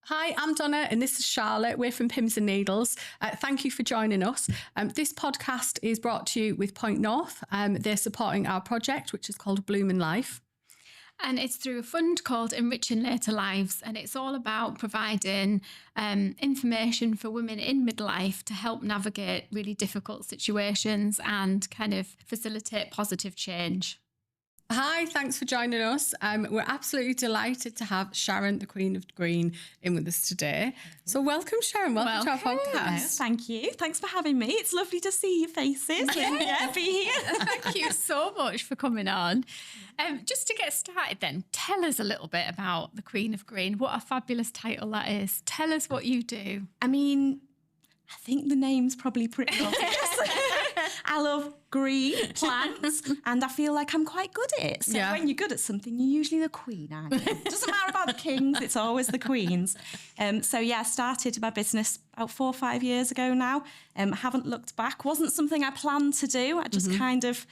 Hi, I'm Donna and this is Charlotte. We're from Pimms and Needles. Thank you for joining us. This podcast is brought to you with Point North. They're supporting our project, which is called Bloom in Life. And it's through a fund called Enriching Later Lives. And it's all about providing information for women in midlife to help navigate really difficult situations and kind of facilitate positive change. Hi, thanks for joining us. We're absolutely delighted to have Sharon, the Queen of Green, in with us today. So welcome, Sharon. Welcome to our podcast. Thank you. Thanks for having me. It's lovely to see your faces and be here. Thank you so much for coming on. Just to get started then, tell us a little bit about the Queen of Green. What a fabulous title that is. Tell us what you do. I mean, I think the name's probably pretty obvious. I love green plants and I feel like I'm quite good at it. So when you're good at something, you're usually the queen, aren't you? It doesn't matter about the kings, it's always the queens. I started my business about 4 or 5 years ago now. I haven't looked back. Wasn't something I planned to do. I just kind of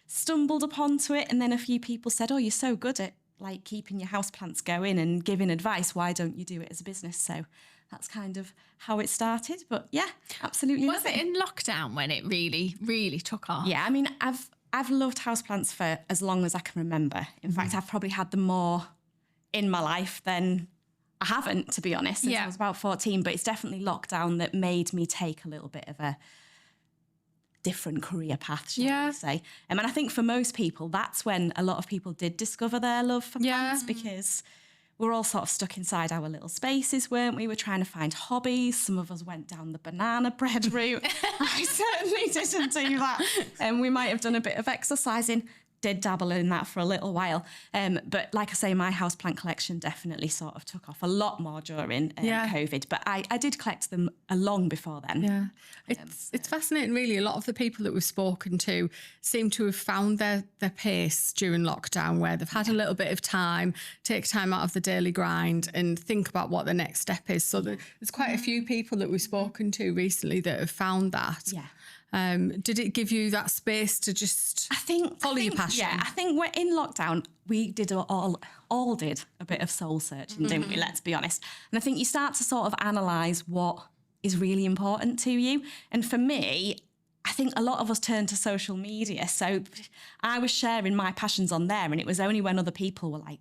stumbled upon it, and then a few people said, oh, you're so good at like keeping your houseplants going and giving advice. Why don't you do it as a business? So that's kind of how it started. But yeah, absolutely. Was it in lockdown when it really, really took off? Yeah, I mean, I've loved houseplants for as long as I can remember. In fact, I've probably had them more in my life than I haven't, to be honest, since I was about 14. But it's definitely lockdown that made me take a little bit of a different career path, shall we say. And I think for most people, that's when a lot of people did discover their love for plants, because we're all sort of stuck inside our little spaces, weren't we? We're trying to find hobbies. Some of us went down the banana bread route. I certainly didn't do that. And we might have done a bit of exercising, did dabble in that for a little while. But like I say, my houseplant collection definitely sort of took off a lot more during COVID. But I did collect them long before then. Yeah, it's fascinating, really. A lot of the people that we've spoken to seem to have found their pace during lockdown, where they've had a little bit of time, take time out of the daily grind and think about what the next step is. So there's quite a few people that we've spoken to recently that have found that. Yeah. Did it give you that space to just follow your passion? Yeah, I think we're in lockdown. We did all did a bit of soul searching, didn't we? Let's be honest. And I think you start to sort of analyse what is really important to you. And for me, I think a lot of us turn to social media. So I was sharing my passions on there, and it was only when other people were like,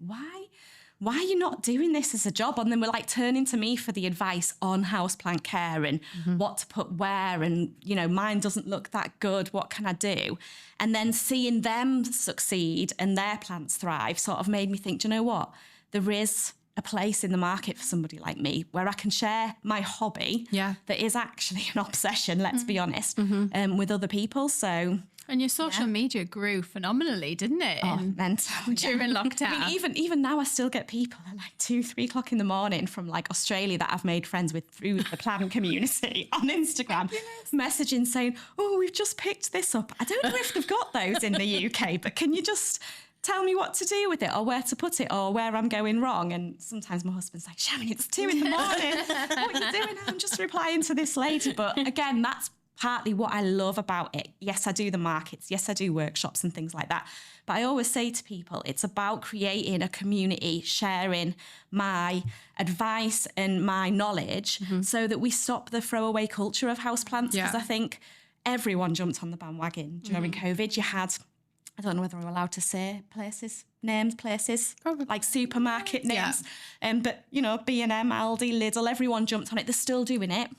why are you not doing this as a job? And then we're like turning to me for the advice on houseplant care and what to put where. And, you know, mine doesn't look that good. What can I do? And then seeing them succeed and their plants thrive sort of made me think, do you know what? There is a place in the market for somebody like me where I can share my hobby that is actually an obsession, let's be honest, with other people. So... And your social media grew phenomenally, didn't it? Mental. During lockdown. I mean, even now I still get people at like 2, 3 o'clock in the morning from like Australia that I've made friends with through the plant community on Instagram, messaging saying, oh, we've just picked this up. I don't know if they've got those in the UK, but can you just tell me what to do with it or where to put it or where I'm going wrong? And sometimes my husband's like, Sharon, it's 2 in the morning. What are you doing? I'm just replying to this later. But again, that's partly what I love about it. Yes, I do the markets. Yes, I do workshops and things like that. But I always say to people, it's about creating a community, sharing my advice and my knowledge so that we stop the throwaway culture of houseplants. Because I think everyone jumped on the bandwagon during COVID. You had, I don't know whether we're allowed to say places, probably like supermarket names. But, you know, B&M, Aldi, Lidl, everyone jumped on it. They're still doing it,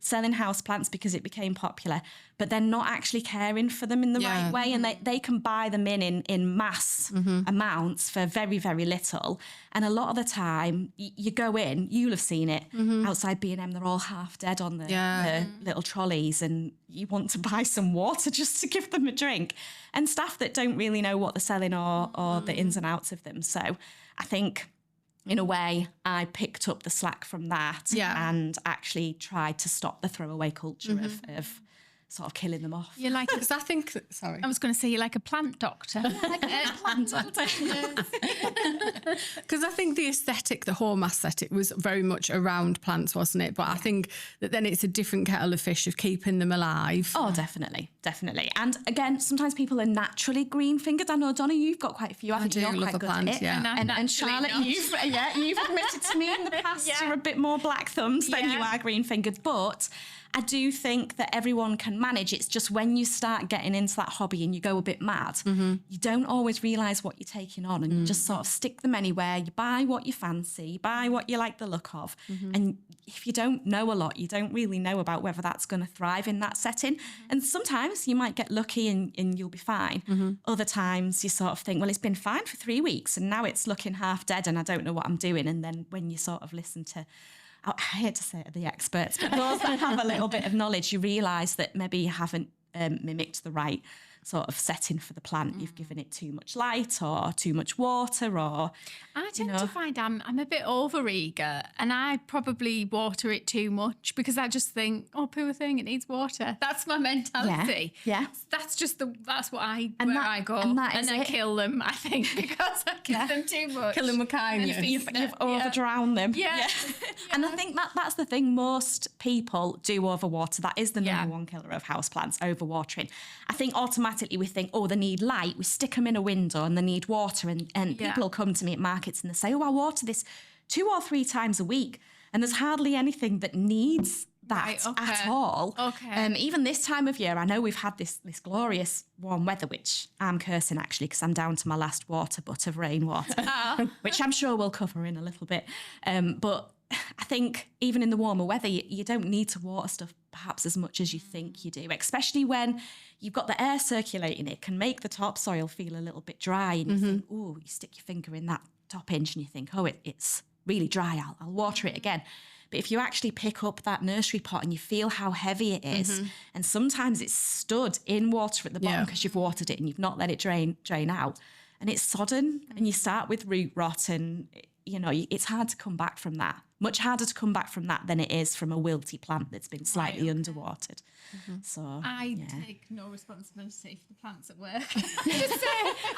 selling houseplants because it became popular, but they're not actually caring for them in the right way. And they can buy them in mass amounts for very, very little. And a lot of the time you go in, you'll have seen it outside B&M, they're all half dead on the little trolleys, and you want to buy some water just to give them a drink. And staff that don't really know what they're selling or the ins and outs of them. So I think in a way I picked up the slack from that and actually tried to stop the throwaway culture of sort of killing them off. You're like, Because I think, sorry. I was going to say you're like a plant doctor. Like a plant doctor. Because I think the aesthetic, the home aesthetic was very much around plants, wasn't it? But I think that then it's a different kettle of fish of keeping them alive. Oh, definitely. And again, sometimes people are naturally green-fingered. I know, Donna, you've got quite a few. I think do you're love quite a good plant, at it. yeah. And Charlotte, you've admitted to me in the past you're a bit more black thumbs than you are green-fingered. But I do think that everyone can manage. It's just when you start getting into that hobby and you go a bit mad, you don't always realise what you're taking on, and you just sort of stick them anywhere. You buy what you fancy, you buy what you like the look of. And if you don't know a lot, you don't really know about whether that's going to thrive in that setting. And sometimes you might get lucky and you'll be fine. Other times you sort of think, well, it's been fine for 3 weeks and now it's looking half dead and I don't know what I'm doing. And then when you sort of listen to, I hate to say it, the experts, but those that have a little bit of knowledge, you realise that maybe you haven't mimicked the right sort of setting for the plant. You've given it too much light or too much water, or I tend to find I'm a bit over eager, and I probably water it too much because I just think, oh, poor thing, it needs water. That's my mentality. Yeah. That's just I that- go and that is then it. kill them. I think because I give them too much. Kill them with kindness. You've over-drowned them. Yeah. And I think that's the thing. Most people do overwater. That is the number one killer of houseplants, overwatering. I think automatically we think, oh, they need light. We stick them in a window and they need water. And people will come to me at markets and they say, oh, I water this 2 or 3 times a week. And there's hardly anything that needs that at all. Okay. Even this time of year, I know we've had this glorious warm weather, which I'm cursing actually because I'm down to my last water butt of rainwater, which I'm sure we'll cover in a little bit. But I think even in the warmer weather, you don't need to water stuff perhaps as much as you think you do, especially when you've got the air circulating. It can make the topsoil feel a little bit dry, and you think, oh, you stick your finger in that top inch and you think, oh, it's really dry, I'll water it again. But if you actually pick up that nursery pot and you feel how heavy it is, and sometimes it's stood in water at the bottom because you've watered it and you've not let it drain out, and it's sodden, and you start with root rot, and it's hard to come back from that. Much harder to come back from that than it is from a wilty plant that's been slightly underwatered. So I take no responsibility for the plants at work.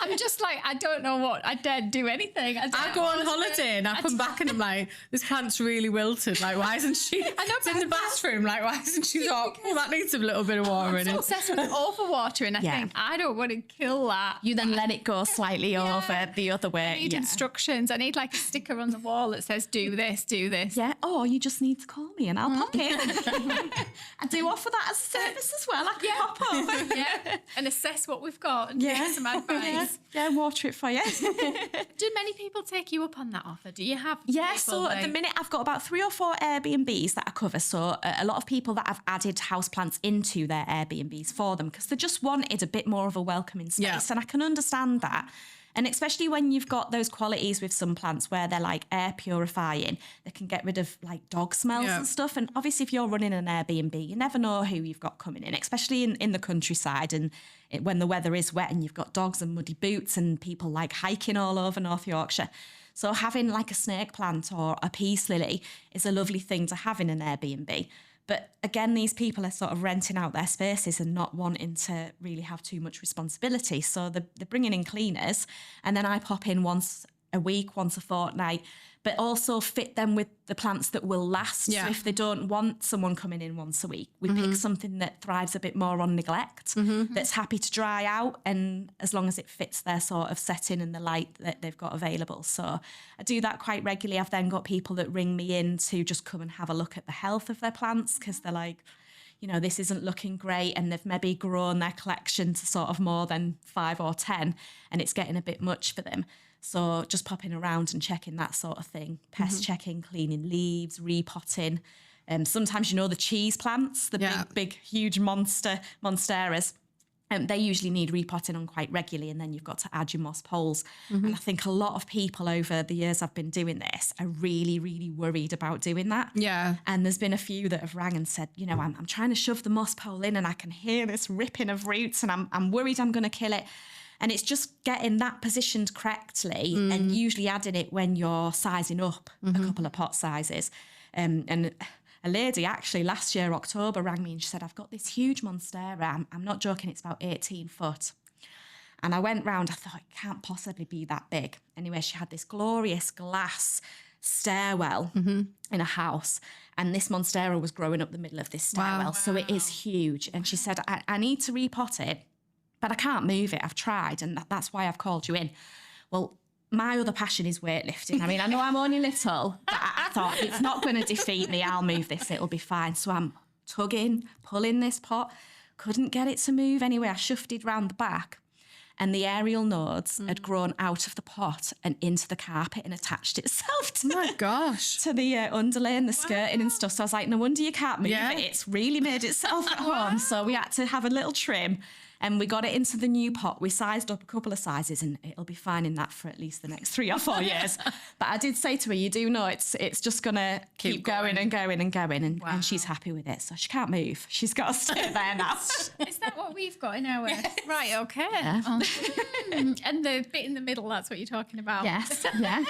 I'm just like, I don't know what, I daren't do anything. I go on holiday and I come back and I'm like, this plant's really wilted. Like, why isn't she? It's in the bathroom. Like, why isn't she thought, oh, that needs a little bit of water in I'm it? so obsessed with overwatering. I think I don't want to kill that. you then let it go slightly over the other way. I need instructions. I need like a sticker on the wall that says, do this, do this. Yeah, or you just need to call me and I'll pop in. I do offer that as a service as well. I can pop over. And assess what we've got and give some advice. Yeah, water it for you. Do many people take you up on that offer? Do you have So at the minute I've got about 3 or 4 Airbnbs that I cover. So a lot of people that have added houseplants into their Airbnbs for them because they just wanted a bit more of a welcoming space. And I can understand that. And especially when you've got those qualities with some plants where they're like air purifying, they can get rid of like dog smells and stuff. And obviously if you're running an Airbnb, you never know who you've got coming in, especially in the countryside and when the weather is wet and you've got dogs and muddy boots and people like hiking all over North Yorkshire. So having like a snake plant or a peace lily is a lovely thing to have in an Airbnb. But again, these people are sort of renting out their spaces and not wanting to really have too much responsibility. So they're bringing in cleaners, and then I pop in once a week, once a fortnight, but also fit them with the plants that will last. So if they don't want someone coming in once a week, we pick something that thrives a bit more on neglect, that's happy to dry out, and as long as it fits their sort of setting and the light that they've got available. So I do that quite regularly. I've then got people that ring me in to just come and have a look at the health of their plants because they're like, this isn't looking great, and they've maybe grown their collection to sort of more than 5 or 10 and it's getting a bit much for them. So just popping around and checking that sort of thing, pest checking, cleaning leaves, repotting. Sometimes, the cheese plants, the big, huge monsteras, they usually need repotting on quite regularly, and then you've got to add your moss poles. And I think a lot of people over the years I've been doing this are really, really worried about doing that. Yeah. And there's been a few that have rang and said, I'm trying to shove the moss pole in and I can hear this ripping of roots and I'm worried I'm going to kill it. And it's just getting that positioned correctly and usually adding it when you're sizing up a couple of pot sizes. And a lady actually last year, October, rang me and she said, I've got this huge monstera. I'm not joking, it's about 18 foot. And I went round, I thought, it can't possibly be that big. Anyway, she had this glorious glass stairwell in a house. And this monstera was growing up the middle of this stairwell. Wow. So it is huge. And she said, I need to repot it, but I can't move it. I've tried. And that's why I've called you in. Well, my other passion is weightlifting. I mean, I know I'm only little, but I thought it's not going to defeat me. I'll move this. It'll be fine. So I'm tugging, pulling this pot. Couldn't get it to move. Anyway, I shoved it round the back. And the aerial nodes had grown out of the pot and into the carpet and attached itself to, My gosh. to the underlay and the skirting and stuff. So I was like, no wonder you can't move it. It's really made itself at home. So we had to have a little trim and we got it into the new pot. We sized up a couple of sizes and it'll be fine in that for at least the next 3 or 4 years. But I did say to her, you do know it's just going to keep going and going and going. And she's happy with it. So she can't move. She's got to stay there now. Is that what we've got in our... Right, okay. Yeah. And the bit in the middle, that's what you're talking about. Yes, yeah.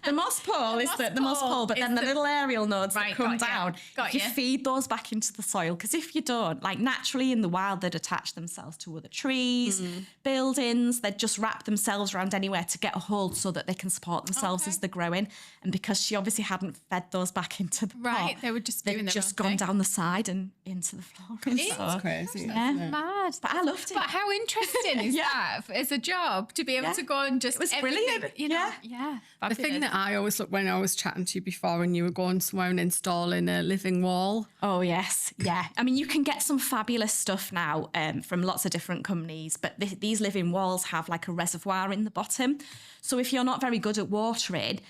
The moss pole is the moss pole, but then the little aerial nodes that come down, you feed those back into the soil. Because if you don't, like naturally in the wild, they'd attach themselves to other trees, buildings, they'd just wrap themselves around anywhere to get a hold so that they can support themselves as they're growing. And because she obviously hadn't fed those back into the pot, they were just doing they'd their just own gone thing. down the side and into the floor. That's crazy. Yeah. Mad. But I loved it. But how interesting is that as a job to be able to go and just... It was everything, brilliant. You know? Yeah. The thing that I always look when I was chatting to you before and you were going somewhere and installing a living wall. Oh, yes. Yeah. I mean, you can get some fabulous stuff now from lots of different companies, but these living walls have like a reservoir in the bottom. So if you're not very good at watering,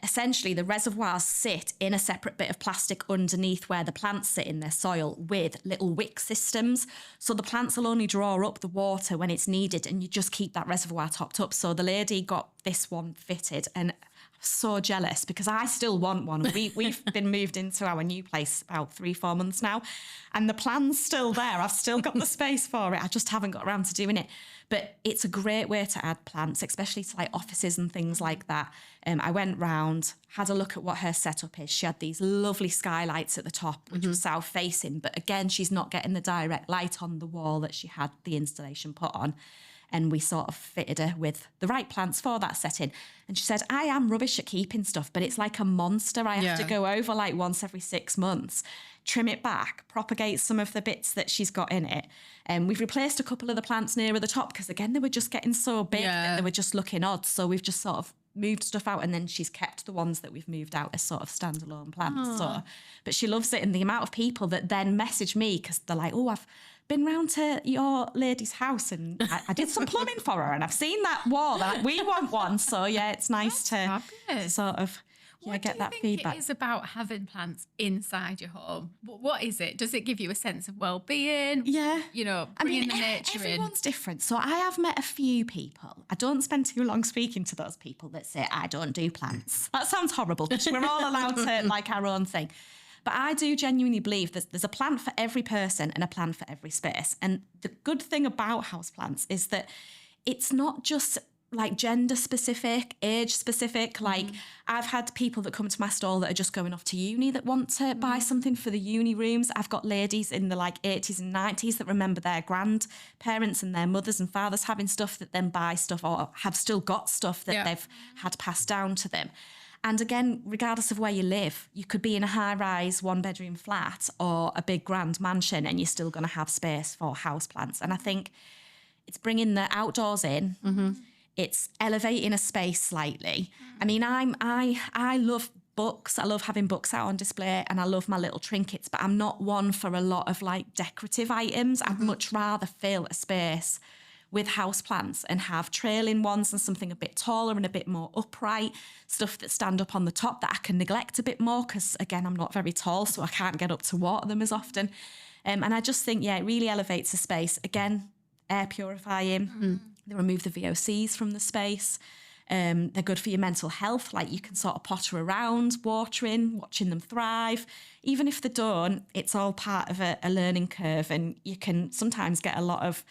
essentially the reservoirs sit in a separate bit of plastic underneath where the plants sit in their soil with little wick systems. So the plants will only draw up the water when it's needed and you just keep that reservoir topped up. So the lady got this one fitted and so jealous because I still want one. We've been moved into our new place about 3-4 months now and the plan's still there. I've still got the space for it. I just haven't got around to doing it. But it's a great way to add plants, especially to like offices and things like that. I went round, had a look at what her setup is. She had these lovely skylights at the top, which was south facing. But again, she's not getting the direct light on the wall that she had the installation put on. And we sort of fitted her with the right plants for that setting. And she said, I am rubbish at keeping stuff, but it's like a monster. I have to go over like once every 6 months, trim it back, propagate some of the bits that she's got in it. And we've replaced a couple of the plants nearer the top because, again, they were just getting so big that they were just looking odd. So we've just sort of moved stuff out and then she's kept the ones that we've moved out as sort of standalone plants. So, but she loves it. And the amount of people that then message me because they're like, oh, I've been round to your lady's house and I did some plumbing for her and I've seen that wall. Like, we want one. So, yeah, it's nice to sort of get that feedback. What do you think it is about having plants inside your home? What is it? Does it give you a sense of well-being? Yeah. You know, bringing the nature in. Everyone's different. So I have met a few people. I don't spend too long speaking to those people that say, I don't do plants. That sounds horrible because we're all allowed to like our own thing. But I do genuinely believe there's a plant for every person and a plant for every space. And the good thing about houseplants is that it's not just like gender specific, age specific. Like I've had people that come to my stall that are just going off to uni that want to buy something for the uni rooms. I've got ladies in the like 80s and 90s that remember their grandparents and their mothers and fathers having stuff that then buy stuff or have still got stuff that they've had passed down to them. And again, regardless of where you live, you could be in a high-rise, one-bedroom flat or a big grand mansion and you're still going to have space for houseplants. And I think it's bringing the outdoors in. It's elevating a space slightly. I mean, I love books. I love having books out on display and I love my little trinkets, but I'm not one for a lot of like decorative items. I'd much rather fill a space with houseplants and have trailing ones and something a bit taller and a bit more upright, stuff that stand up on the top that I can neglect a bit more because, again, I'm not very tall, so I can't get up to water them as often. And I just think, it really elevates the space. Again, air purifying. They remove the VOCs from the space. They're good for your mental health. Like you can sort of potter around, watering, watching them thrive. Even if they don't, it's all part of a learning curve and you can sometimes get a lot of,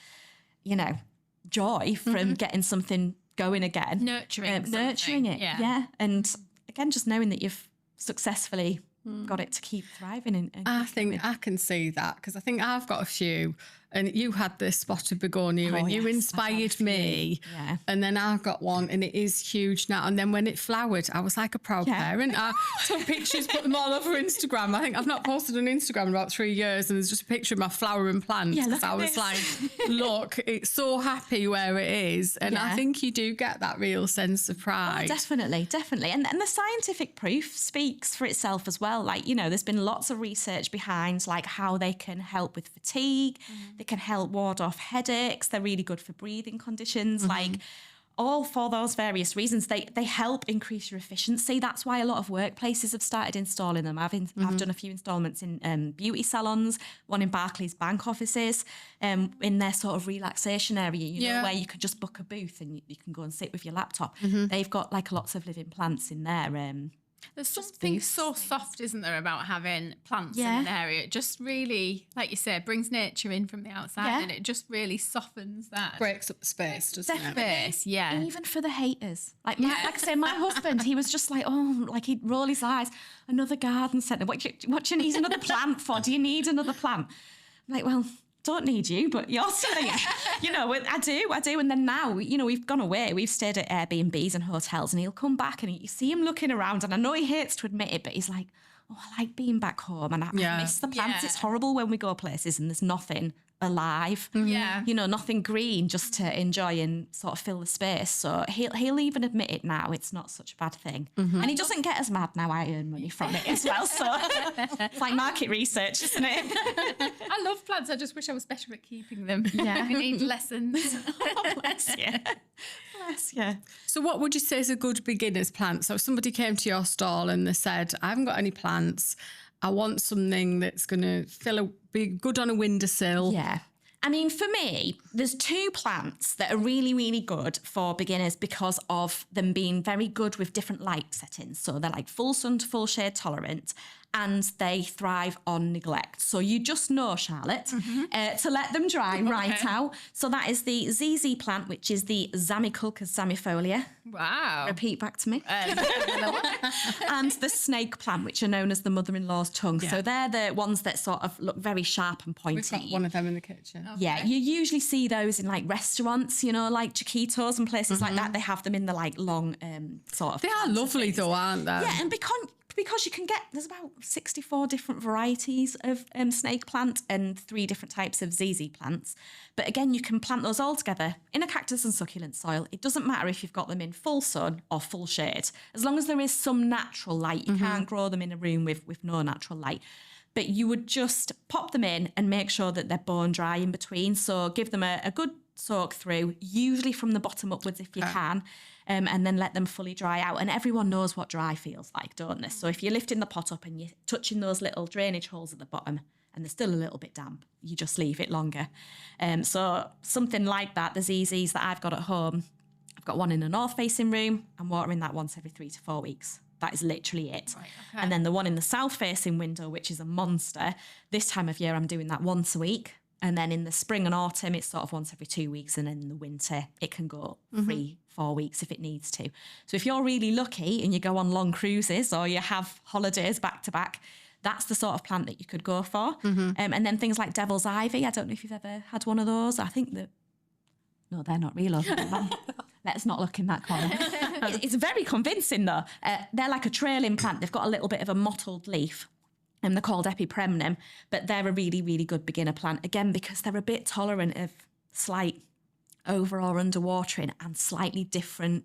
joy from getting something going again. Nurturing it. Yeah. And again, just knowing that you've successfully got it to keep thriving. I think I can see that, because I think I've got a few, and you had this spotted begonia and you yes, inspired me. Yeah. And then I've got one and it is huge now. And then when it flowered, I was like a proud parent. I took pictures, put them all over Instagram. I think I've not posted on Instagram in about 3 years, and there's just a picture of my flowering plant. Yeah, because look I at was this. like, look, it's so happy where it is. And I think you do get that real sense of pride. Definitely. And the scientific proof speaks for itself as well. Like, you know, there's been lots of research behind like how they can help with fatigue. They can help ward off headaches. They're really good for breathing conditions. Like, all for those various reasons. They help increase your efficiency. That's why a lot of workplaces have started installing them. I've done a few installments in beauty salons, one in Barclays Bank offices, in their sort of relaxation area, you know, where you can just book a booth and you can go and sit with your laptop. They've got like lots of living plants in there. There's something so soft, isn't there, about having plants in an area? It just really, like you said, brings nature in from the outside, and it just really softens that. Breaks up the space, doesn't it? Space, yeah. Even for the haters. Like I say, my husband, he was just like, oh, like he'd roll his eyes. Another garden centre. What do you need another plant for? Do you need another plant? I'm like, well, don't need you, but you're silly. You know, I do. And then now, you know, we've gone away. We've stayed at Airbnbs and hotels, and he'll come back and you see him looking around, and I know he hates to admit it, but he's like, oh, I like being back home and I miss the plants. It's horrible when we go places and there's nothing alive. Yeah. You know, nothing green just to enjoy and sort of fill the space. So he'll even admit it now. It's not such a bad thing. And he doesn't get as mad now. I earn money from it as well. So it's like market research, isn't it? I love plants. I just wish I was better at keeping them. Yeah. I need lessons. Bless you. Bless you. So what would you say is a good beginner's plant? So if somebody came to your stall and they said, I haven't got any plants, I want something that's going to be good on a windowsill. Yeah. I mean, for me, there's 2 plants that are really, really good for beginners because of them being very good with different light settings. So they're like full sun to full shade tolerant, and they thrive on neglect. So you just know, Charlotte, to let them dry right out. So that is the ZZ plant, which is the Zammiculcas zammifolia. Wow. Repeat back to me. And the snake plant, which are known as the mother-in-law's tongue. Yeah. So they're the ones that sort of look very sharp and pointy. We've got one of them in the kitchen. Okay. Yeah, you usually see those in like restaurants, you know, like Chiquitos and places like that. They have them in the like long sort of. They are lovely though, aren't they? Yeah, and because you can get, there's about 64 different varieties of snake plant and 3 different types of ZZ plants. But again, you can plant those all together in a cactus and succulent soil. It doesn't matter if you've got them in full sun or full shade. As long as there is some natural light, you can't grow them in a room with no natural light. But you would just pop them in and make sure that they're bone dry in between. So give them a good soak through, usually from the bottom upwards if you can, and then let them fully dry out. And everyone knows what dry feels like, don't they? So if you're lifting the pot up and you're touching those little drainage holes at the bottom and they're still a little bit damp, you just leave it longer. So something like that, the ZZs that I've got at home, I've got one in a north-facing room. I'm watering that once every 3 to 4 weeks. That is literally it. Right, okay. And then the one in the south-facing window, which is a monster, this time of year I'm doing that once a week. And then in the spring and autumn, it's sort of once every 2 weeks. And then in the winter, it can go 3-4 weeks if it needs to. So if you're really lucky and you go on long cruises or you have holidays back to back, that's the sort of plant that you could go for. And then things like devil's ivy. I don't know if you've ever had one of those. I think that... No, they're not real. Let's not look in that corner. It's very convincing, though. They're like a trailing plant. They've got a little bit of a mottled leaf. And they're called epipremnum, but they're a really, really good beginner plant. Again, because they're a bit tolerant of slight over or underwatering and slightly different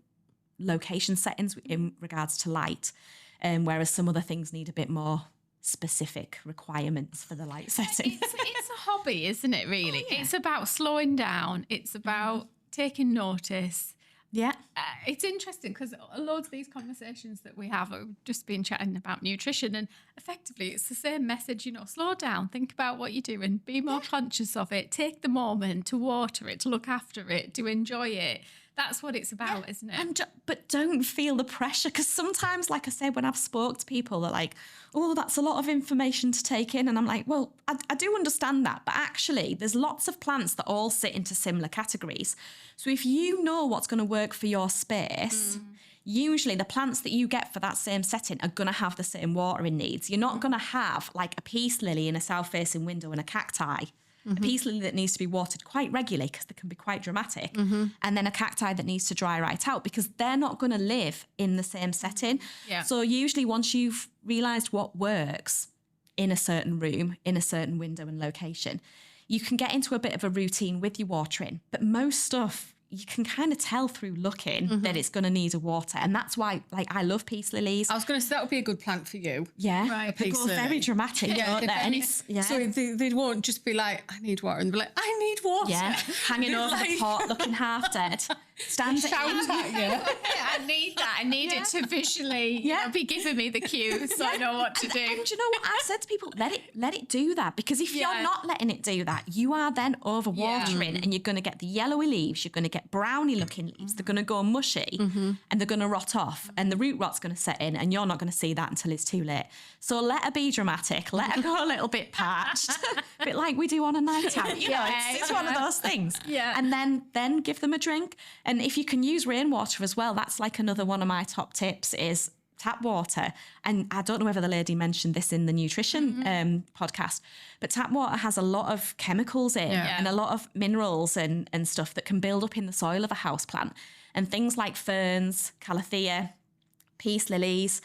location settings in regards to light. Whereas some other things need a bit more specific requirements for the light setting. It's a hobby, isn't it, really? Oh, yeah. It's about slowing down. It's about taking notice. Yeah. It's interesting because loads of these conversations that we have are just been chatting about nutrition, and effectively it's the same message, you know, slow down, think about what you're doing, be more conscious of it, take the moment to water it, to look after it, to enjoy it. That's what it's about, isn't it? But don't feel the pressure, because sometimes, like I said, when I've spoke to people, they're like, oh, that's a lot of information to take in. And I'm like, well, I do understand that. But actually, there's lots of plants that all sit into similar categories. So if you know what's going to work for your space, usually the plants that you get for that same setting are going to have the same watering needs. You're not going to have like a peace lily in a south-facing window and a cacti. A peace lily that needs to be watered quite regularly because they can be quite dramatic. And then a cacti that needs to dry right out because they're not going to live in the same setting. Yeah. So usually once you've realised what works in a certain room, in a certain window and location, you can get into a bit of a routine with your watering. But most stuff, you can kind of tell through looking that it's going to need a water. And that's why, like, I love peace lilies. I was going to say that would be a good plant for you. Yeah. Right. They Peace go lily. very dramatic, don't they? And it's, So they won't just be like, I need water. And they'll be like, I need water. yeah, hanging over the Like- pot, looking half dead. Stand it Shout in. at you. I need that. I need it to visually you know, be giving me the cues so I know what to do. And do you know what I've said to people? Let it do that, because if you're not letting it do that, you are then overwatering, and you're going to get the yellowy leaves. You're going to get browny looking leaves. They're going to go mushy, and they're going to rot off, and the root rot's going to set in, and you're not going to see that until it's too late. So let her be dramatic. Let her go a little bit parched, a bit like we do on a night out. You know, it's one of those things. Yeah. And then give them a drink. And if you can use rainwater as well, that's like another one of my top tips is tap water. And I don't know whether the lady mentioned this in the nutrition podcast, but tap water has a lot of chemicals in and a lot of minerals and stuff that can build up in the soil of a houseplant. And things like ferns, calathea, peace lilies,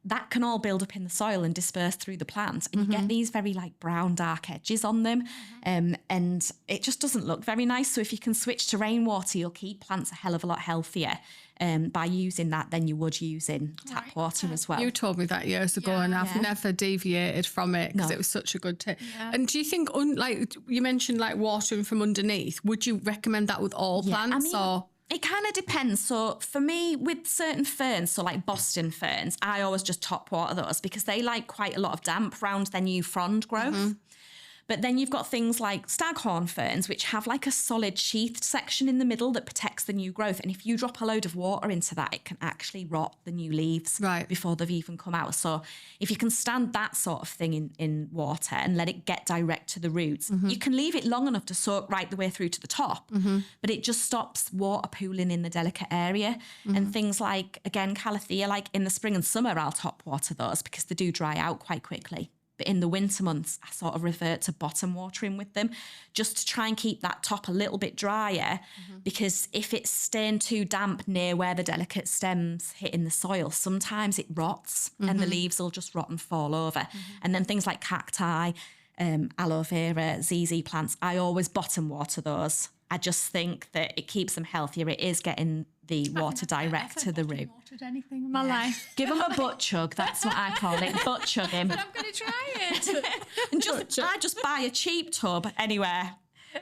that can all build up in the soil and disperse through the plant. And you get these very like brown, dark edges on them. And it just doesn't look very nice. So if you can switch to rainwater, you'll keep plants a hell of a lot healthier by using that than you would using tap water as well. You told me that years ago, and I've never deviated from it because it was such a good tip. Yeah. And do you think, like you mentioned, like watering from underneath, would you recommend that with all plants? Or It kind of depends. So for me, with certain ferns, so like Boston ferns, I always just top water those because they like quite a lot of damp around their new frond growth. But then you've got things like staghorn ferns, which have like a solid sheathed section in the middle that protects the new growth. And if you drop a load of water into that, it can actually rot the new leaves before they've even come out. So if you can stand that sort of thing in water and let it get direct to the roots, you can leave it long enough to soak right the way through to the top, but it just stops water pooling in the delicate area. And things like, again, calathea, like in the spring and summer, I'll top water those because they do dry out quite quickly. But in the winter months, I sort of revert to bottom watering with them just to try and keep that top a little bit drier because if it's staying too damp near where the delicate stems hit in the soil, sometimes it rots and the leaves will just rot and fall over. And then things like cacti, aloe vera, ZZ plants, I always bottom water those. I just think that it keeps them healthier. It is getting the water direct to the root. Watered anything in my life. Give them a butt chug. That's what I call it. Butt chugging. I'm going to try it. And I just buy a cheap tub anywhere,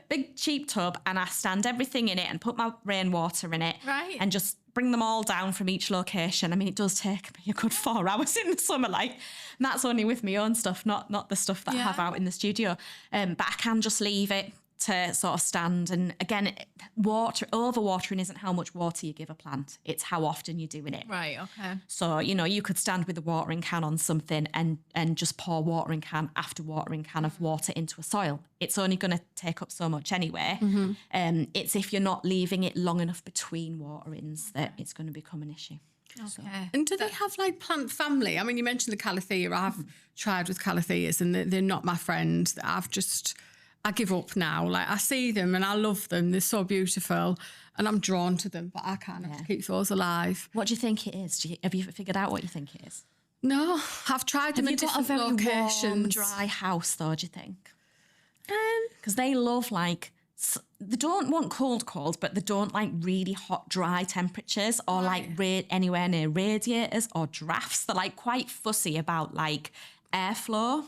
big cheap tub, and I stand everything in it and put my rainwater in it, Right. and just bring them all down from each location. I mean, it does take me a good 4 hours in the summer, like, and that's only with my own stuff, not the stuff that I have out in the studio. But I can just leave it to sort of stand. And again, overwatering isn't how much water you give a plant, it's how often you're doing it. Right, okay. So, you know, you could stand with a watering can on something and just pour watering can after watering can of water into a soil. It's only going to take up so much anyway. It's if you're not leaving it long enough between waterings that it's going to become an issue. Okay. And do they have like plant family? I mean, you mentioned the calathea. I've tried with calatheas and they're not my friend. I give up now. Like I see them and I love them. They're so beautiful and I'm drawn to them, but I can't have to keep those alive. What do you think it is? Have you figured out what you think it is? No, I've tried them Have at you got a different very locations. warm, dry house though, do you think? Because they love like, they don't want cold, but they don't like really hot, dry temperatures or like anywhere near radiators or drafts. They're like quite fussy about like airflow.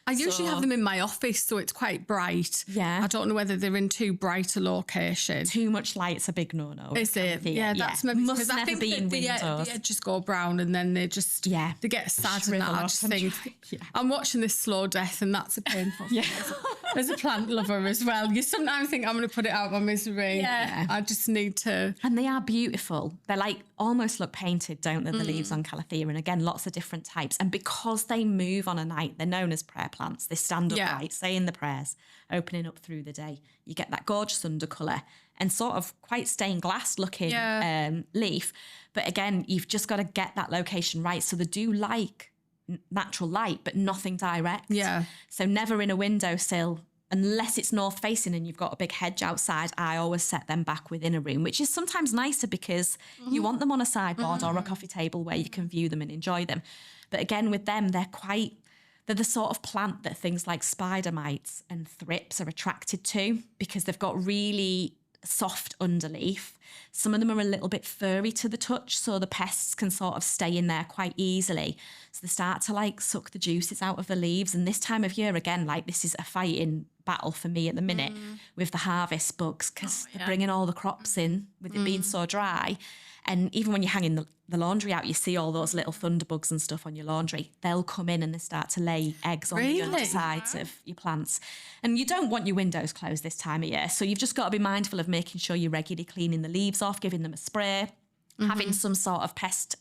I usually have them in my office, so it's quite bright. Yeah. I don't know whether they're in too bright a location. Too much light's a big no-no. Is it? Yeah, that's maybe Must because I never think be in the windows. edges go brown and then they just they get sad and Shrivel that. I up just and think dry. Yeah. I'm watching this slow death and that's a painful thing. as a plant lover as well. You sometimes think I'm going to put it out of my misery. Yeah. I just need to. And they are beautiful. They're like almost look painted, don't they? The leaves on Calathea. And again, lots of different types. And because they move on a night, they're known as prayer plants. They stand upright, saying the prayers, opening up through the day. You get that gorgeous undercolour and sort of quite stained glass looking leaf. But again, you've just got to get that location right. So they do like natural light, but nothing direct. Yeah. So never in a windowsill, unless it's north facing and you've got a big hedge outside. I always set them back within a room, which is sometimes nicer because you want them on a sideboard or a coffee table where you can view them and enjoy them. But again, with them, they're the sort of plant that things like spider mites and thrips are attracted to because they've got really soft underleaf. Some of them are a little bit furry to the touch, so the pests can sort of stay in there quite easily. So they start to like suck the juices out of the leaves. And this time of year, again, like this is a fighting battle for me at the minute with the harvest bugs because they're bringing all the crops in with it being so dry. And even when you're hanging the laundry out, you see all those little thunderbugs and stuff on your laundry. They'll come in and they start to lay eggs on the undersides of your plants. And you don't want your windows closed this time of year. So you've just got to be mindful of making sure you're regularly cleaning the leaves off, giving them a spray, having some sort of pest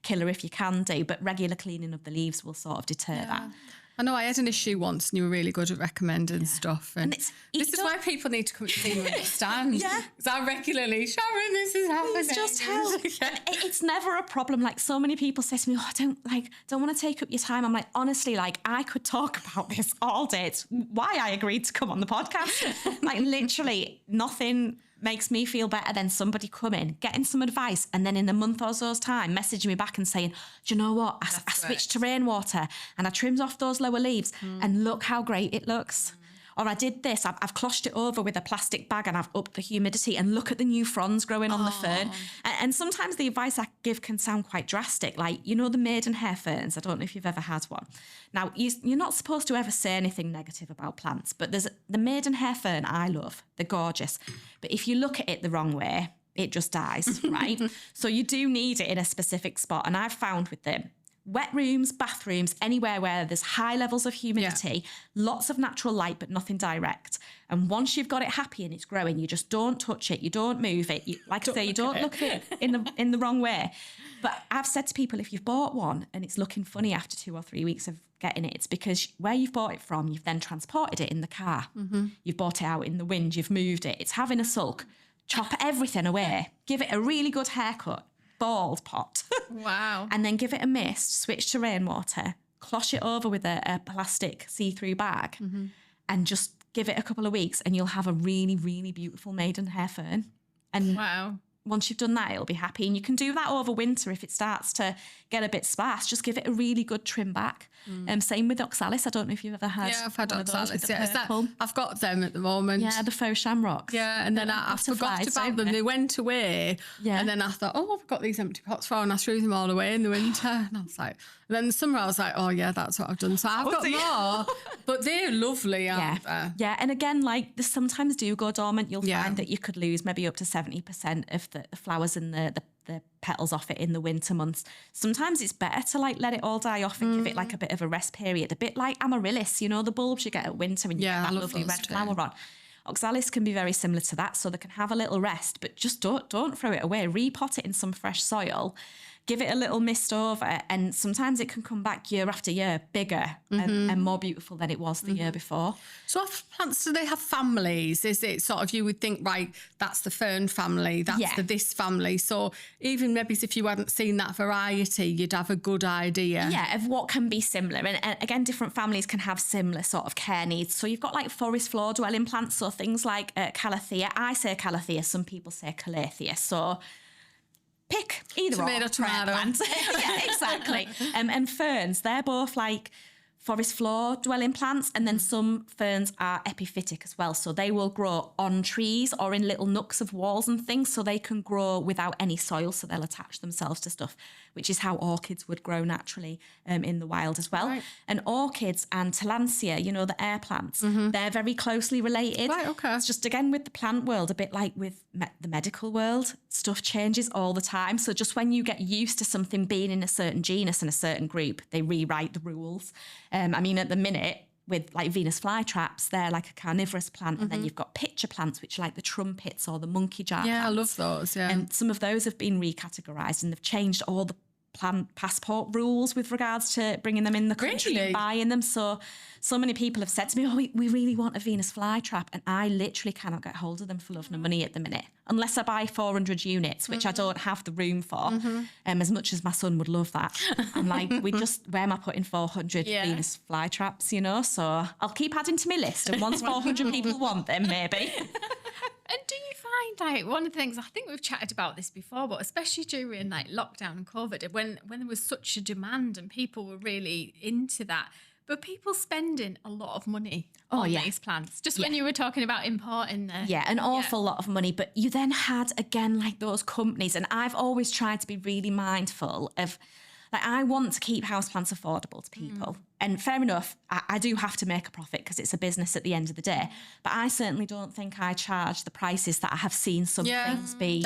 killer if you can do. But regular cleaning of the leaves will sort of deter that. I know I had an issue once and you were really good at recommending stuff. And this is why people need to come to see and understand. Yeah. Because I regularly, Sharon, this is happening. It's just help. It's never a problem. Like so many people say to me, I don't want to take up your time. I'm like, honestly, like I could talk about this all day. It's why I agreed to come on the podcast. Like literally nothing makes me feel better than somebody coming, getting some advice, and then in a month or so's time, messaging me back and saying, do you know what? I switched to rainwater and I trimmed off those lower leaves and look how great it looks. Or I did this, I've closhed it over with a plastic bag and I've upped the humidity and look at the new fronds growing on the fern. And sometimes the advice I give can sound quite drastic. Like, you know, the maidenhair ferns, I don't know if you've ever had one. Now, you're not supposed to ever say anything negative about plants, but there's the maidenhair fern I love. They're gorgeous. But if you look at it the wrong way, it just dies, right? So you do need it in a specific spot. And I've found with them, wet rooms, bathrooms, anywhere where there's high levels of humidity, lots of natural light, but nothing direct. And once you've got it happy and it's growing, you just don't touch it. You don't move it. You don't look at it in the wrong way. But I've said to people, if you've bought one and it's looking funny after 2 or 3 weeks of getting it, it's because where you've bought it from, you've then transported it in the car. You've bought it out in the wind. You've moved it. It's having a sulk. Chop everything away. Give it a really good haircut. Bald pot. Wow. And then give it a mist, switch to rainwater, cloche it over with a plastic see-through bag and just give it a couple of weeks and you'll have a really, really beautiful maidenhair fern. And Wow. once you've done that, it'll be happy. And you can do that over winter if it starts to get a bit sparse. Just give it a really good trim back. Same with oxalis. I don't know if you've ever had. Yeah, I've had one of those with oxalis. the Yeah, purple. I've got them at the moment. Yeah, the faux shamrocks. Yeah, and then I forgot about them. They went away. Yeah. And then I thought, I've got these empty pots for, and I threw them all away in the winter. And I was like, and then the summer I was like, oh yeah, that's what I've done. So I've got more, but they're lovely, aren't they? Yeah, and again, like they sometimes do go dormant. You'll find that you could lose maybe up to 70% of the flowers and the petals off it in the winter months. Sometimes it's better to like let it all die off and give it like a bit of a rest period. A bit like amaryllis, you know, the bulbs you get at winter and you get that lovely red flower on. Oxalis can be very similar to that, so they can have a little rest, but just don't throw it away. Repot it in some fresh soil. Give it a little mist over, and sometimes it can come back year after year bigger and more beautiful than it was the year before. So have plants, do they have families? Is it sort of, you would think, right, that's the fern family, that's the this family. So even maybe if you hadn't seen that variety, you'd have a good idea. Yeah, of what can be similar. And again, different families can have similar sort of care needs. So you've got like forest floor dwelling plants, so things like Calathea. I say Calathea, some people say Calathea. So pick either Tomato. plant. Yeah, exactly. And ferns, they're both like forest floor dwelling plants, and then some ferns are epiphytic as well. So they will grow on trees or in little nooks of walls and things, so they can grow without any soil, so they'll attach themselves to stuff, which is how orchids would grow naturally in the wild as well. Right. And orchids and tillandsia, you know, the air plants, they're very closely related. Right, okay. It's just, again, with the plant world, a bit like with the medical world, stuff changes all the time. So just when you get used to something being in a certain genus and a certain group, they rewrite the rules. I mean, at the minute, with like Venus flytraps. They're like a carnivorous plant. And then you've got pitcher plants, which are like the trumpets or the monkey jar Yeah, I plants. love those. Yeah. And some of those have been recategorised and they've changed all the plant passport rules with regards to bringing them in the country Really? and buying them. So many people have said to me, oh, we really want a Venus flytrap. And I literally cannot get hold of them for love nor money at the minute, unless I buy 400 units, which I don't have the room for, as much as my son would love that. I'm like, where am I putting 400 Venus flytraps, you know? So I'll keep adding to my list. And once 400 people want them, maybe. And do you find, like, one of the things, I think we've chatted about this before, but especially during like lockdown and COVID, when there was such a demand and people were really into that, but people spending a lot of money on these plants, just when you were talking about importing the... Yeah, an awful lot of money. But you then had, again, like those companies, and I've always tried to be really mindful of, like, I want to keep houseplants affordable to people. And fair enough, I do have to make a profit because it's a business at the end of the day. But I certainly don't think I charge the prices that I have seen some things be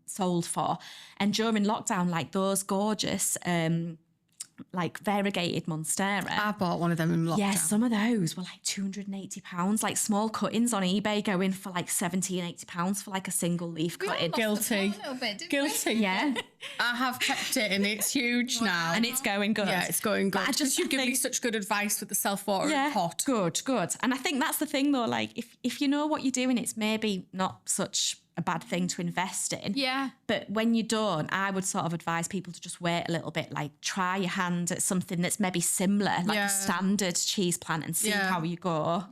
sold for. And during lockdown, like those gorgeous... like variegated monstera. I bought one of them in lockdown. Yeah, some of those were like £280. Like small cuttings on eBay going for like £70 and £80 for like a single leaf cutting. Guilty. Guilty. Yeah. I have kept it and it's huge now. And it's going good. Yeah, it's going good. But I just you give me think- such good advice with the self-watering pot. Good. And I think that's the thing though, like if you know what you're doing, it's maybe not such a bad thing to invest in. Yeah. But when you don't, I would sort of advise people to just wait a little bit, like try your hand at something that's maybe similar, like a standard cheese plant and see how you go.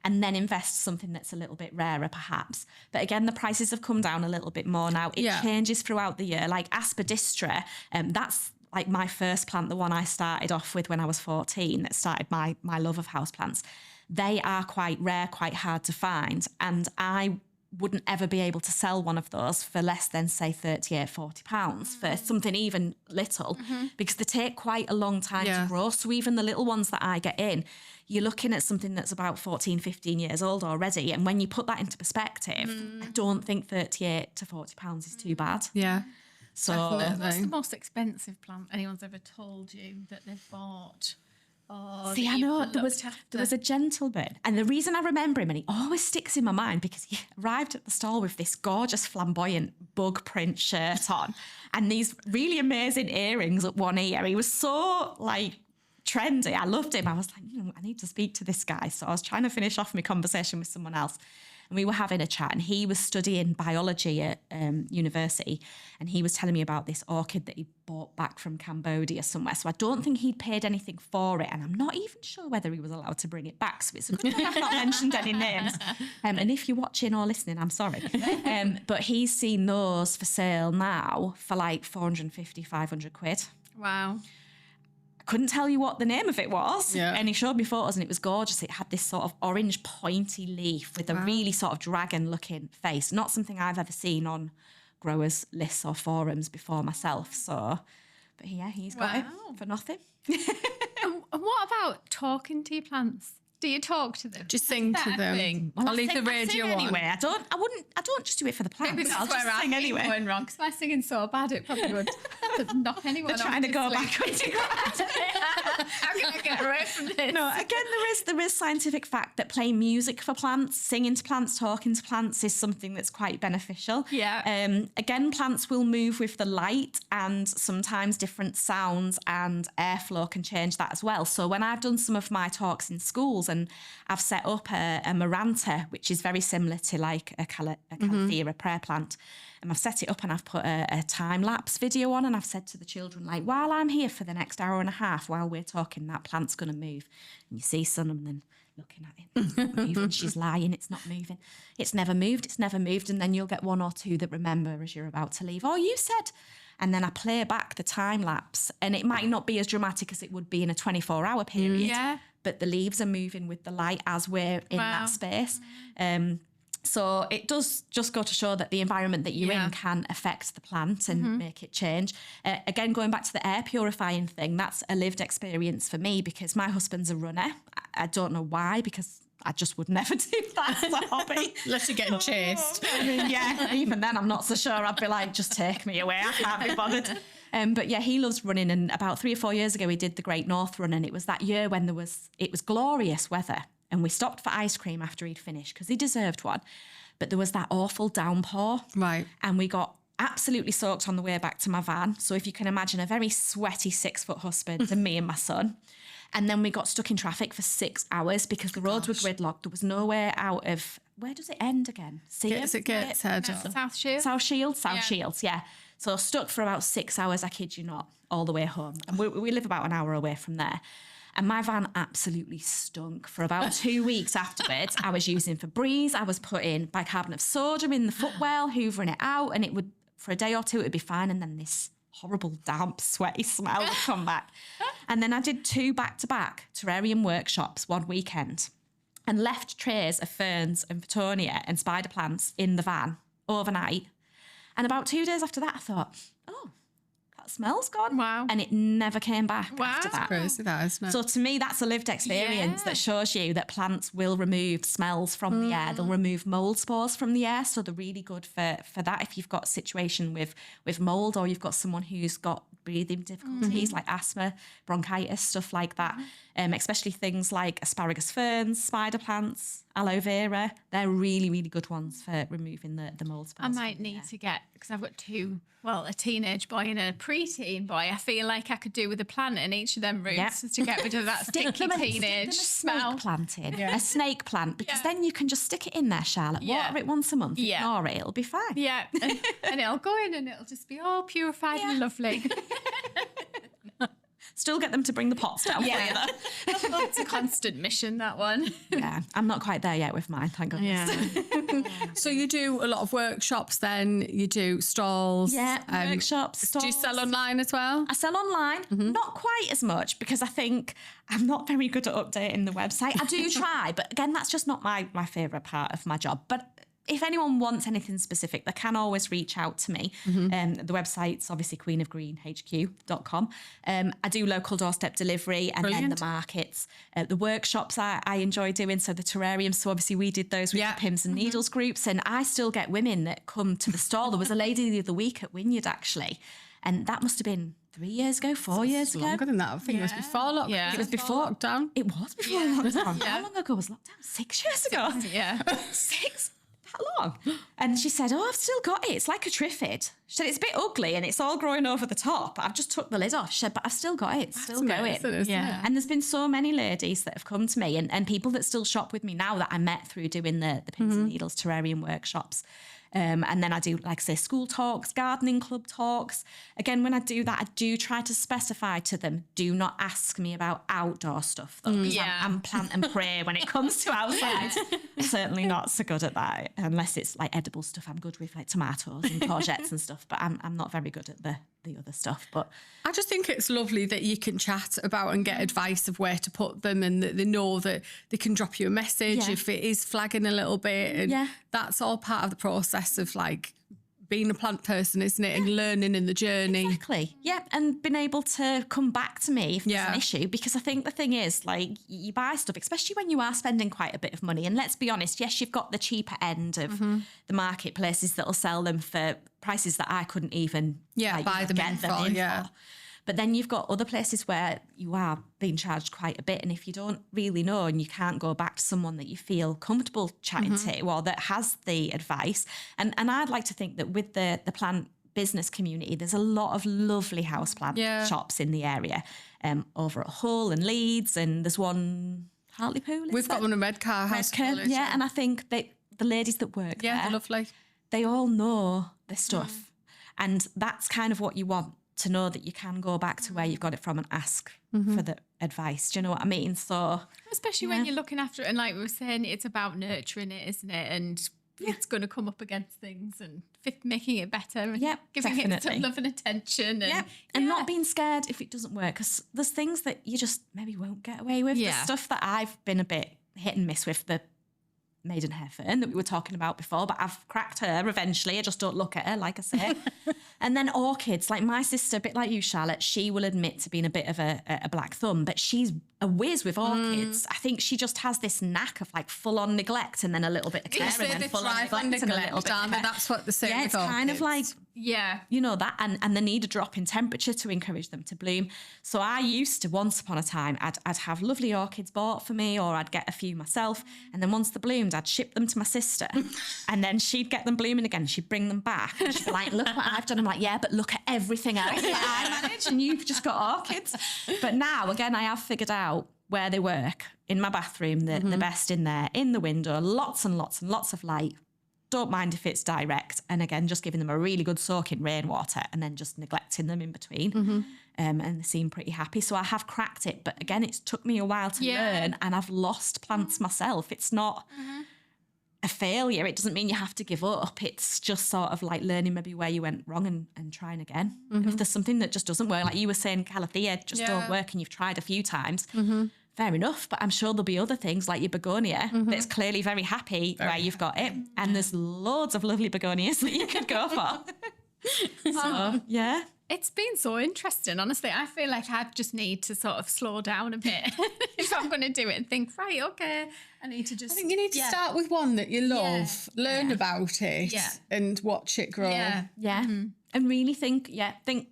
And then invest something that's a little bit rarer perhaps. But again, the prices have come down a little bit more now. It changes throughout the year. Like aspidistra, that's like my first plant, the one I started off with when I was 14, that started my love of houseplants. They are quite rare, quite hard to find. And I wouldn't ever be able to sell one of those for less than, say, £38-40 for something even little, because they take quite a long time to grow. So even the little ones that I get in, you're looking at something that's about 14, 15 years old already. And when you put that into perspective, I don't think £38-40 is too bad. Yeah. So What's the most expensive plant anyone's ever told you that they've bought? Oh, see, I know there was a gentleman, and the reason I remember him, and he always sticks in my mind, because he arrived at the stall with this gorgeous flamboyant bug print shirt on and these really amazing earrings at one ear. He was so like trendy. I loved him. I was like, I need to speak to this guy. So I was trying to finish off my conversation with someone else. And we were having a chat, and he was studying biology at university, and he was telling me about this orchid that he bought back from Cambodia somewhere. So I don't think he'd paid anything for it, and I'm not even sure whether he was allowed to bring it back. So it's a good thing I've not mentioned any names. And if you're watching or listening, I'm sorry. But he's seen those for sale now for like 450, 500 quid. Wow. Couldn't tell you what the name of it was. Yeah. And he showed me photos and it was gorgeous. It had this sort of orange pointy leaf with a really sort of dragon looking face. Not something I've ever seen on growers' lists or forums before myself. So, but yeah, he's got it for nothing. And what about talking to your plants? Do you talk to them? Just sing to them. Well, I'll leave the I radio sing on. anyway. I don't just do it for the plants. Maybe I'll that's just where sing I'm anyway. going wrong, because my singing's so bad it probably would knock anyone off. Trying to go sleep. backwards. How can I get away from this? No, again, there is scientific fact that playing music for plants, singing to plants, talking to plants is something that's quite beneficial. Yeah. Again, plants will move with the light, and sometimes different sounds and airflow can change that as well. So when I've done some of my talks in schools and I've set up a maranta, which is very similar to like a Calithera prayer plant, and I've set it up and I've put a time-lapse video on, and I've said to the children, like, while I'm here for the next hour and a half, while we're talking, that plant's going to move. And you see some of them looking at it. It's not moving. She's lying. It's not moving. It's never moved. It's never moved. And then you'll get one or two that remember as you're about to leave. Oh, you said... And then I play back the time-lapse, and it might not be as dramatic as it would be in a 24-hour period. Yeah. But the leaves are moving with the light as we're in that space. So it does just go to show that the environment that you're in can affect the plant and make it change. Again, going back to the air purifying thing, that's a lived experience for me, because my husband's a runner. I don't know why, because I just would never do that as a hobby. Unless you're getting chased. I mean, yeah, even then I'm not so sure. I'd be like, just take me away. I can't be bothered. But yeah, he loves running. And about 3 or 4 years ago, we did the Great North Run, and it was that year when it was glorious weather. And we stopped for ice cream after he'd finished because he deserved one. But there was that awful downpour. Right. And we got absolutely soaked on the way back to my van. So if you can imagine a very sweaty 6-foot husband and me and my son. And then we got stuck in traffic for 6 hours because the roads were gridlocked. There was nowhere out of, where does it end again? Gateshead. South Shield. South Shields, yeah. So stuck for about 6 hours, I kid you not, all the way home. And we live about an hour away from there. And my van absolutely stunk for about 2 weeks afterwards. I was using Febreze. I was putting bicarbonate of soda in the footwell, hoovering it out, and it would, for a day or two, it would be fine. And then this horrible, damp, sweaty smell would come back. And then I did 2 back-to-back terrarium workshops one weekend and left trays of ferns and Petonia and spider plants in the van overnight. And about 2 days after that, I thought, oh, that smell's gone. Wow. And it never came back after that. Crazy that, isn't it? So to me, that's a lived experience that shows you that plants will remove smells from the air. They'll remove mold spores from the air. So they're really good for that if you've got a situation with mold, or you've got someone who's got breathing difficulties like asthma, bronchitis, stuff like that. Especially things like asparagus ferns, spider plants, aloe vera. They're really, really good ones for removing the mold spores. I might need to get, because I've got 2, a teenage boy and a preteen boy. I feel like I could do with a plant in each of them roots to get rid of that sticky teenage smell. Snake planting, a snake plant, because then you can just stick it in there, Charlotte. Water it once a month, ignore it, it'll be fine. Yeah, and it'll go in and it'll just be all purified and lovely. Still get them to bring the pots down for you though. It's a constant mission, that one. Yeah, I'm not quite there yet with mine, thank goodness. Yeah. So you do a lot of workshops then, you do stalls. Yeah, workshops, stalls. Do you sell online as well? I sell online, not quite as much because I think I'm not very good at updating the website. I do try, but again, that's just not my favourite part of my job. But if anyone wants anything specific, they can always reach out to me. The website's obviously queenofgreenhq.com. I do local doorstep delivery and then the markets. The workshops I enjoy doing, so the terrariums. So obviously we did those with the Pimms and Needles groups, and I still get women that come to the stall. There was a lady the other week at Wynyard actually, and that must have been 3 years ago, 4 years ago. Longer than that. I think it was before lockdown. Yeah. It was before lockdown. It was before lockdown. How long ago was lockdown? 6 years ago. Yeah. 6? That long? And she said, oh, I've still got it. It's like a triffid. She said, it's a bit ugly and it's all growing over the top. I've just took the lid off. She said, but I've still got it. It's still going. Yeah. And there's been so many ladies that have come to me and people that still shop with me now that I met through doing the Pins and Needles terrarium workshops. And then I do, like I say, school talks, gardening club talks. Again, when I do that, I do try to specify to them, do not ask me about outdoor stuff, though. I'm plant and pray when it comes to outside. Certainly not so good at that, unless it's like edible stuff. I'm good with like tomatoes and courgettes and stuff, but I'm not very good at the other stuff. But I just think it's lovely that you can chat about and get advice of where to put them, and that they know that they can drop you a message if it is flagging a little bit. And that's all part of the process of like being a plant person, isn't it? And learning in the journey. Exactly. Yeah. And being able to come back to me if there's an issue, because I think the thing is, like, you buy stuff, especially when you are spending quite a bit of money. And let's be honest, yes, you've got the cheaper end of the marketplaces that'll sell them for prices that I couldn't even buy them in for. But then you've got other places where you are being charged quite a bit. And if you don't really know and you can't go back to someone that you feel comfortable chatting to or that has the advice. And I'd like to think that with the plant business community, there's a lot of lovely houseplant shops in the area over at Hull and Leeds. And there's one, Hartlepool. We've got one in Redcar House. Yeah, and I think that the ladies that work there, they're lovely. They all know their stuff. And that's kind of what you want, to know that you can go back to where you've got it from and ask for the advice. Do you know what I mean? So, especially when you're looking after it, and like we were saying, it's about nurturing it, isn't it? And it's going to come up against things and making it better and giving it some love and attention. And not being scared if it doesn't work, because there's things that you just maybe won't get away with. The stuff that I've been a bit hit and miss with, the maidenhair fern that we were talking about before, but I've cracked her eventually. I just don't look at her, like I say. And then orchids, like my sister, a bit like you, Charlotte, she will admit to being a bit of a black thumb, but she's a whiz with orchids. I think she just has this knack of like full-on neglect and then a little bit of care and then full-on neglect and a little bit of care. That's what they say. Yeah, it's kind of like Yeah. You know that, and they need a drop in temperature to encourage them to bloom. So I used to, once upon a time, I'd have lovely orchids bought for me, or I'd get a few myself, and then once they bloomed, I'd ship them to my sister, and then she'd get them blooming again. She'd bring them back, and she'd be like, "Look what I've done." I'm like, "Yeah, but look at everything else that I manage, and you've just got orchids." But now, again, I have figured out where they work in my bathroom. The best in there, in the window, lots and lots and lots of light. Don't mind if it's direct, and again, just giving them a really good soak in rainwater and then just neglecting them in between. And they seem pretty happy. So I have cracked it, but again, it's took me a while to learn, and I've lost plants myself. It's not a failure. It doesn't mean you have to give up. It's just sort of like learning maybe where you went wrong and trying again. And if there's something that just doesn't work, like you were saying, Calathea, just don't work, and you've tried a few times, fair enough, but I'm sure there'll be other things like your begonia that's clearly very happy where you've got it. And there's loads of lovely begonias that you could go for. So, yeah. It's been so interesting, honestly. I feel like I just need to sort of slow down a bit if I'm going to do it and think, right, okay, I need to just... I think you need to start with one that you love, learn about it, and watch it grow. Yeah. And really think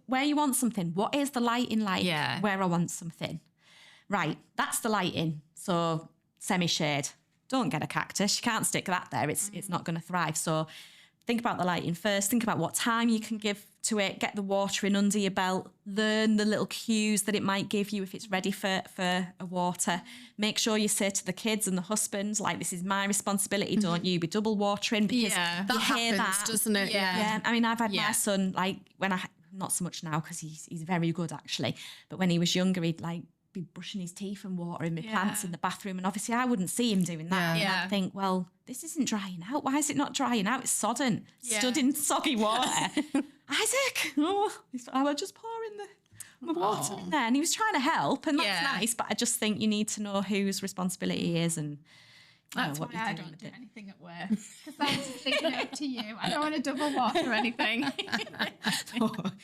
where you want something. What is the lighting like where I want something? Right, that's the lighting. So semi-shade. Don't get a cactus. You can't stick that there. It's not going to thrive. So think about the lighting first. Think about what time you can give to it. Get the watering under your belt. Learn the little cues that it might give you if it's ready for a water. Make sure you say to the kids and the husband, like, this is my responsibility. Don't you be double watering, because that you happens, hear that, doesn't it? Yeah. I mean, I've had my son, like, not so much now because he's very good actually, but when he was younger, he'd like be brushing his teeth and watering my plants in the bathroom, and obviously I wouldn't see him doing that. And I'd think, well, this isn't drying out. Why is it not drying out? It's sodden, stood in soggy water. Isaac, I was just pouring the water in there, and he was trying to help, and that's nice, but I just think you need to know whose responsibility it is, and that's why I don't do anything at work, because I'm just thinking up to you. I don't want to double water or anything.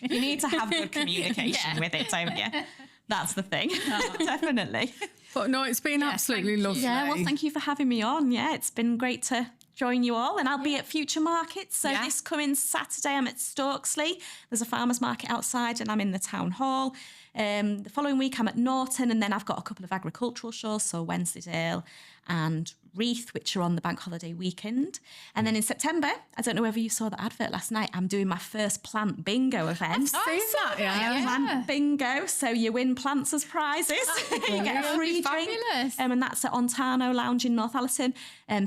You need to have good communication with it, don't you? That's the thing. Definitely. But no, it's been absolutely lovely. Yeah, well, thank you for having me on. Yeah, it's been great to join you all, and I'll be at future markets. So this coming Saturday, I'm at Stokesley. There's a farmer's market outside, and I'm in the town hall. The following week, I'm at Norton, and then I've got a couple of agricultural shows, so Wensleydale and Reeth, which are on the bank holiday weekend. And then in September, I don't know whether you saw the advert last night, I'm doing my first plant bingo event. I've seen that, Plant bingo. So you win plants as prizes. You get a free drink. And that's at Ontano Lounge in Northallerton.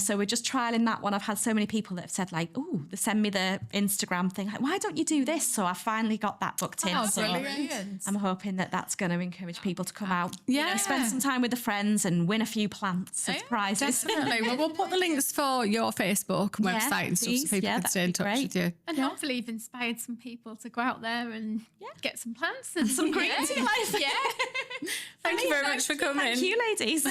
So we're just trialling that one. I've had so many people that have said, like, oh, they send me the Instagram thing, like, why don't you do this? So I finally got that booked in. So Brilliant. I'm hoping that that's going to encourage people to come out. Yeah. You know, spend some time with the friends and win a few plants as prizes. Definitely. Well, we'll put the links for your Facebook and website and stuff, please. so people Yeah, can stay in that'd be touch with you. And hopefully you've inspired some people to go out there and get some plants and Some green tea life. Yeah. Thank you very much for coming. Thank you, ladies.